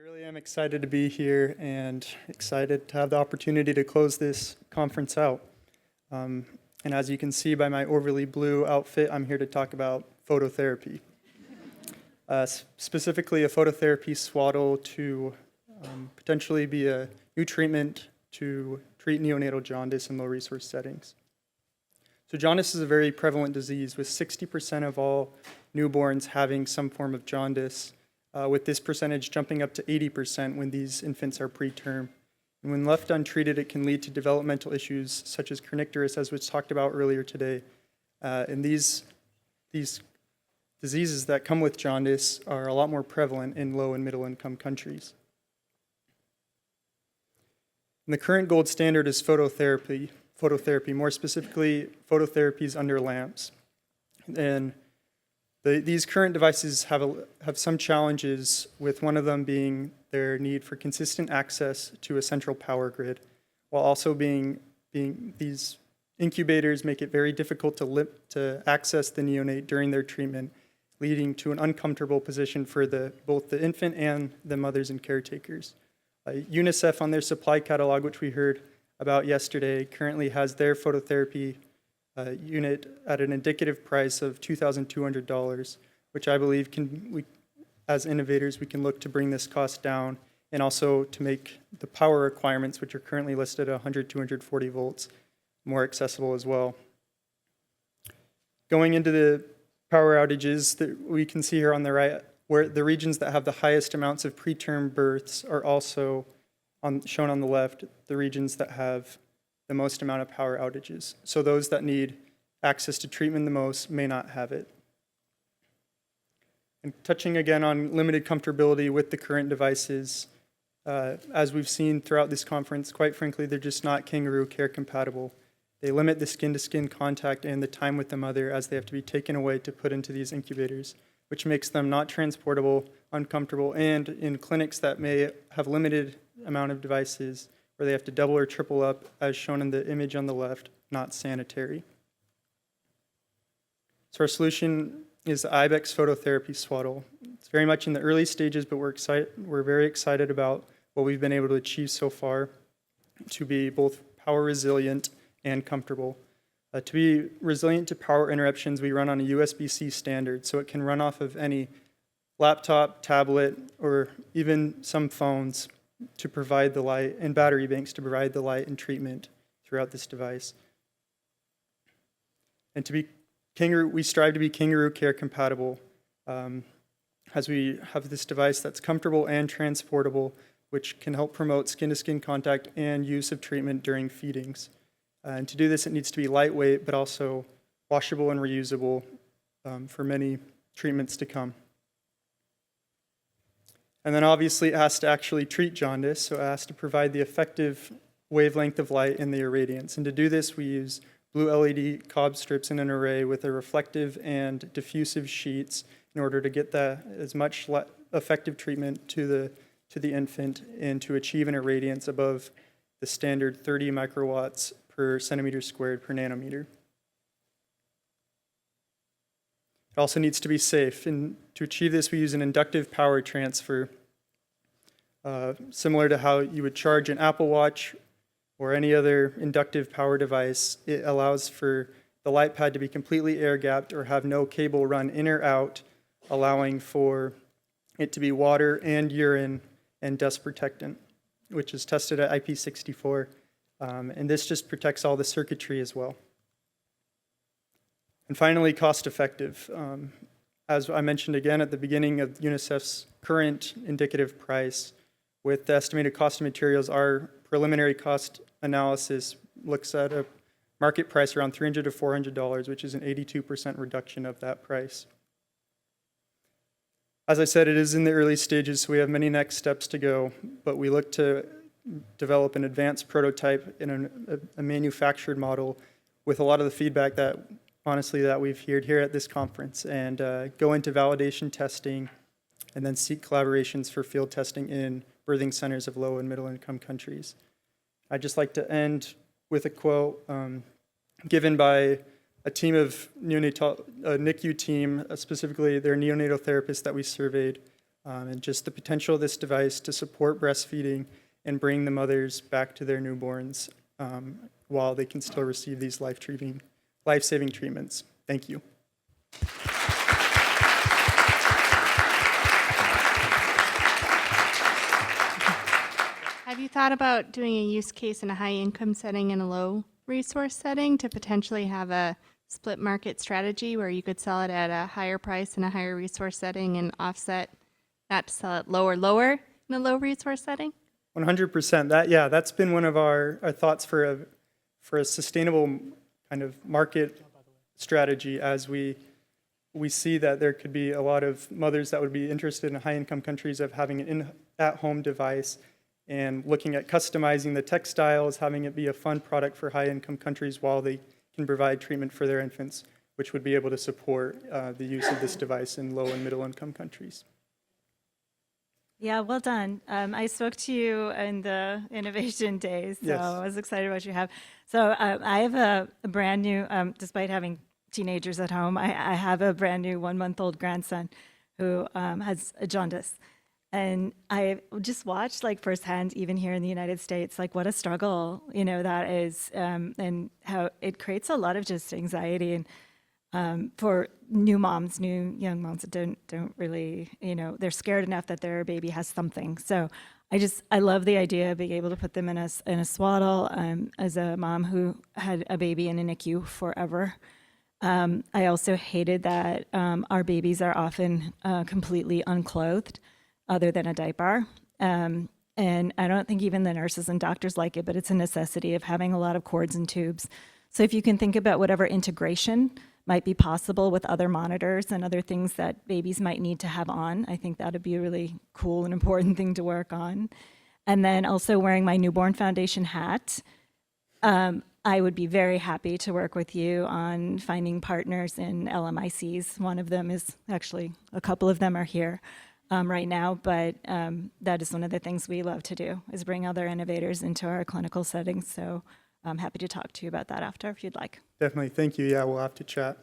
really am excited to be here and excited to have the opportunity to close this conference out. And as you can see by my overly blue outfit, I'm here to talk about phototherapy. Specifically a phototherapy swaddle to potentially be a new treatment to treat neonatal jaundice in low-resource settings. So jaundice is a very prevalent disease, with 60% of all newborns having some form of jaundice, with this percentage jumping up to 80% when these infants are preterm. And when left untreated, it can lead to developmental issues such as kernicterus, as was talked about earlier today. And these diseases that come with jaundice are a lot more prevalent in low and middle income countries. And the current gold standard is phototherapy, more specifically phototherapies under lamps. And these current devices have some challenges, with one of them being their need for consistent access to a central power grid, while also being these incubators make it very difficult to access the neonate during their treatment, leading to an uncomfortable position for both the infant and the mothers and caretakers. UNICEF, on their supply catalog, which we heard about yesterday, currently has their phototherapy unit at an indicative price of $2,200, which I believe as innovators, we can look to bring this cost down, and also to make the power requirements, which are currently listed at 100, 240 volts, more accessible as well. Going into the power outages that we can see here on the right, where the regions that have the highest amounts of preterm births are also shown on the left, the regions that have the most amount of power outages. So those that need access to treatment the most may not have it. And touching again on limited comfortability with the current devices, as we've seen throughout this conference, quite frankly, they're just not kangaroo care compatible. They limit the skin-to-skin contact and the time with the mother, as they have to be taken away to put into these incubators, which makes them not transportable, uncomfortable, and in clinics that may have limited amount of devices, where they have to double or triple up, as shown in the image on the left, not sanitary. So our solution is the IBEX phototherapy swaddle. It's very much in the early stages, but we're very excited about what we've been able to achieve so far to be both power resilient and comfortable. To be resilient to power interruptions, we run on a USB-C standard, so it can run off of any laptop, tablet, or even some phones to provide the light, and battery banks to provide the light and treatment throughout this device. And we strive to be kangaroo care compatible, as we have this device that's comfortable and transportable, which can help promote skin-to-skin contact and use of treatment during feedings. And to do this, it needs to be lightweight, but also washable and reusable for many treatments to come. And then obviously it has to actually treat jaundice, so it has to provide the effective wavelength of light in the irradiance. And to do this, we use blue LED cob strips in an array with a reflective and diffusive sheets in order to get as much effective treatment to the infant and to achieve an irradiance above the standard 30 microwatts per centimeter squared per nanometer. It also needs to be safe, and to achieve this, we use an inductive power transfer, similar to how you would charge an Apple Watch or any other inductive power device. It allows for the light pad to be completely air-gapped or have no cable run in or out, allowing for it to be water and urine and dust protectant, which is tested at IP64, and this just protects all the circuitry as well. And finally, cost-effective. As I mentioned again at the beginning of UNICEF's current indicative price, with the estimated cost of materials, our preliminary cost analysis looks at a market price around $300 to $400, which is an 82% reduction of that price. As I said, it is in the early stages, so we have many next steps to go, but we look to develop an advanced prototype in a manufactured model with a lot of the feedback that we've heard here at this conference, and go into validation testing and then seek collaborations for field testing in birthing centers of low and middle income countries. I'd just like to end with a quote given by a team of NICU team, specifically their neonatal therapists that we surveyed, and just the potential of this device to support breastfeeding and bring the mothers back to their newborns while they can still receive these life-saving treatments. Thank you. Have you thought about doing a use case in a high income setting and a low resource setting to potentially have a split market strategy where you could sell it at a higher price in a higher resource setting and offset that to sell it lower in a low resource setting? 100%. That's been one of our thoughts for a sustainable kind of market strategy, as we see that there could be a lot of mothers that would be interested in high-income countries of having an at-home device and looking at customizing the textiles, having it be a fun product for high-income countries while they can provide treatment for their infants, which would be able to support the use of this device in low and middle-income countries. Yeah, well done. I spoke to you in the innovation days, so Yes. I was excited what you have. So I have a brand new, despite having teenagers at home, I have a brand new 1-month-old grandson who has a jaundice. And I just watched like firsthand, even here in the United States, like what a struggle, that is, and how it creates a lot of just anxiety and for new young moms that don't really, they're scared enough that their baby has something. So I love the idea of being able to put them in a swaddle. As a mom who had a baby in a NICU forever, I also hated that our babies are often completely unclothed, other than a diaper. And I don't think even the nurses and doctors like it, but it's a necessity of having a lot of cords and tubes. So if you can think about whatever integration might be possible with other monitors and other things that babies might need to have on, I think that would be a really cool and important thing to work on. And then also wearing my Newborn Foundation hat, I would be very happy to work with you on finding partners in LMICs. One of them is actually, a couple of them are here right now, but that is one of the things we love to do, is bring other innovators into our clinical settings. So I'm happy to talk to you about that after if you'd like. Definitely. Thank you. Yeah, we'll have to chat.